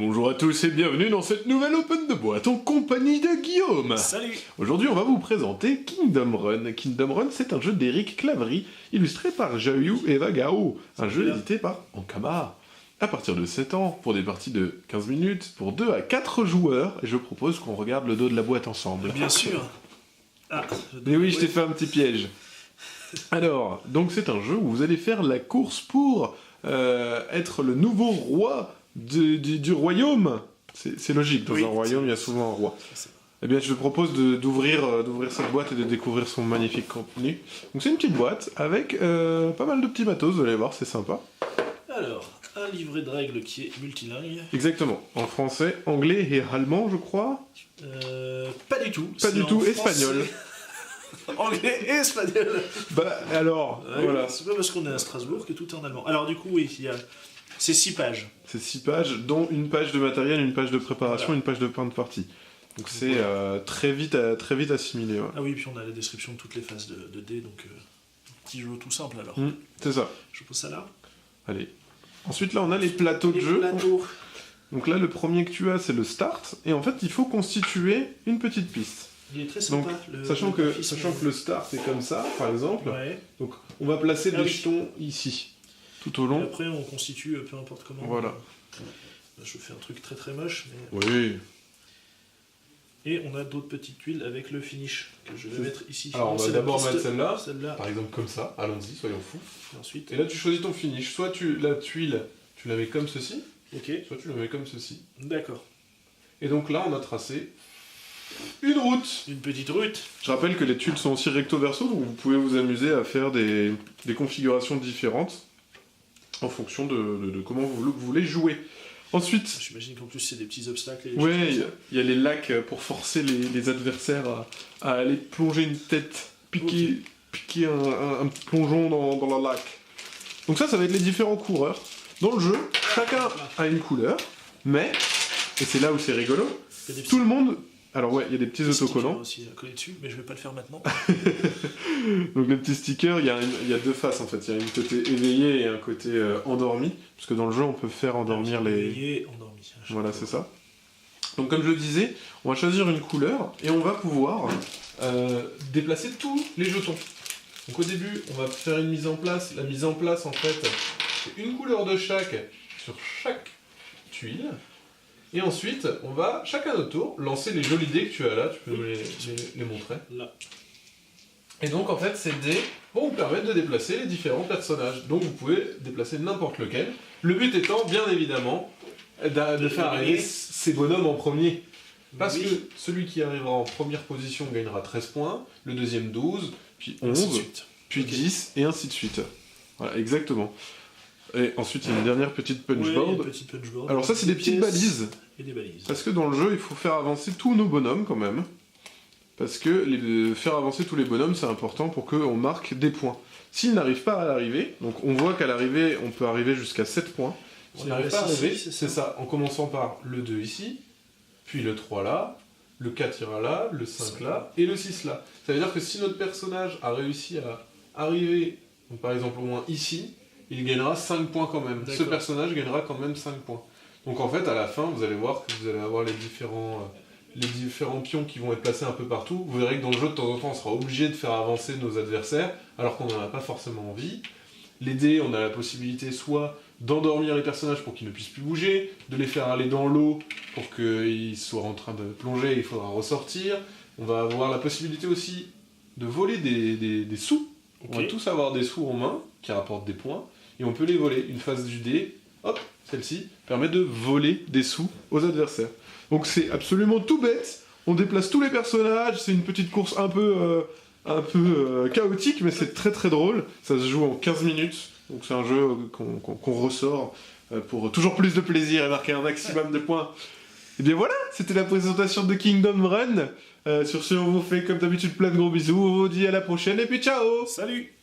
Bonjour à tous et bienvenue dans cette nouvelle Open de boîte en compagnie de Guillaume. Salut. Aujourd'hui on va vous présenter Kingdom Run. Kingdom Run c'est un jeu d'Eric Claverie, illustré par Jayu Eva Gao, un jeu édité par Ankama. À partir de 7 ans, pour des parties de 15 minutes, pour 2 à 4 joueurs, et je propose qu'on regarde le dos de la boîte ensemble. Bien sûr. Ah, mais oui, je t'ai fait un petit piège. Alors, donc c'est un jeu où vous allez faire la course pour être le nouveau roi du royaume. C'est logique, dans un royaume, il y a souvent un roi. Eh bien, je te propose d'ouvrir cette boîte et de découvrir son magnifique contenu. Donc c'est une petite boîte avec pas mal de petits matos, vous allez voir, c'est sympa. Alors, un livret de règles qui est multilingue. Exactement, en français, anglais et allemand, je crois. Pas du tout. Pas du tout, espagnol. Anglais et espagnol. Bah alors, voilà. C'est pas parce qu'on est à Strasbourg que tout est en allemand. Alors du coup, oui, c'est 6 pages. C'est 6 pages, dont une page de matériel, une page de préparation, voilà. Une page de point de partie. Donc c'est très vite assimilé. Ouais. Ah oui, puis on a la description de toutes les phases de dés, donc petit jeu tout simple alors. C'est ça. Je pose ça là. Allez. Ensuite là on a les plateaux de jeu. Donc là le premier que tu as c'est le start, et en fait il faut constituer une petite piste. Il est très sympa. Donc, sachant que le start est comme ça, par exemple, donc on va placer des jetons ici, tout au long. Et après on constitue peu importe comment. Voilà. Là, je fais un truc très très moche. Mais... Oui. Et on a d'autres petites tuiles avec le finish que je vais mettre ici. Alors on va d'abord mettre celle-là, par exemple comme ça, allons-y, soyons fous. Ensuite... Et là tu choisis ton finish, soit la tuile, tu la mets comme ceci, soit tu la mets comme ceci. D'accord. Et donc là on a tracé une route. Une petite route. Je rappelle que les tuiles sont aussi recto-verso, donc vous pouvez vous amuser à faire des configurations différentes en fonction de comment vous voulez jouer. Ensuite... J'imagine qu'en plus c'est des petits obstacles. Oui, il y a les lacs pour forcer les adversaires à aller plonger une tête, piquer un plongeon dans le lac. Donc ça va être les différents coureurs. Dans le jeu, chacun a une couleur, mais, et c'est là où c'est rigolo, tout le monde... Alors ouais, il y a des petits autocollants. Aussi à coller dessus, mais je vais pas le faire maintenant. Donc les petits stickers, il y a deux faces en fait. Il y a une côté éveillé et un côté endormi. Parce que dans le jeu, on peut faire endormir les... Éveillé, endormi. Voilà, c'est ça. Donc comme je le disais, on va choisir une couleur et on va pouvoir déplacer tous les jetons. Donc au début, on va faire une mise en place. La mise en place, en fait, c'est une couleur de chaque sur chaque tuile. Et ensuite, on va, chacun notre tour, lancer les jolis dés que tu as là, tu peux nous les montrer. Là. Et donc, en fait, ces dés vont vous permettre de déplacer les différents personnages. Donc, vous pouvez déplacer n'importe lequel. Le but étant, bien évidemment, de faire arriver ces bonhommes en premier. Parce que celui qui arrivera en première position gagnera 13 points, le deuxième 12, puis 11, puis 10, et ainsi de suite. Voilà, exactement. Et ensuite, il y a une dernière petite punchboard. Alors ça, c'est des petites balises. Et des balises. Parce que dans le jeu, il faut faire avancer tous nos bonhommes, quand même. Parce que faire avancer tous les bonhommes, c'est important pour qu'on marque des points. S'ils n'arrivent pas à l'arrivée, donc on voit qu'à l'arrivée, on peut arriver jusqu'à 7 points. S'ils n'arrivent pas à arriver, c'est ça. En commençant par le 2 ici, puis le 3 là, le 4 ira là, le 5 là, et le 6 là. Ça veut dire que si notre personnage a réussi à arriver, donc par exemple au moins ici, il gagnera 5 points quand même. Ce personnage gagnera quand même 5 points. Donc en fait, à la fin, vous allez voir que vous allez avoir les différents pions qui vont être placés un peu partout. Vous verrez que dans le jeu, de temps en temps, on sera obligé de faire avancer nos adversaires, alors qu'on n'en a pas forcément envie. Les dés, on a la possibilité soit d'endormir les personnages pour qu'ils ne puissent plus bouger, de les faire aller dans l'eau pour qu'ils soient en train de plonger et il faudra ressortir. On va avoir la possibilité aussi de voler des sous. On va tous avoir des sous en main qui rapportent des points. Et on peut les voler. Une phase du dé, hop, celle-ci, permet de voler des sous aux adversaires. Donc c'est absolument tout bête, on déplace tous les personnages, c'est une petite course un peu chaotique, mais c'est très très drôle. Ça se joue en 15 minutes, donc c'est un jeu qu'on ressort pour toujours plus de plaisir et marquer un maximum de points. Et bien voilà, c'était la présentation de Kingdom Run. Sur ce, on vous fait comme d'habitude plein de gros bisous, on vous dit à la prochaine et puis ciao! Salut!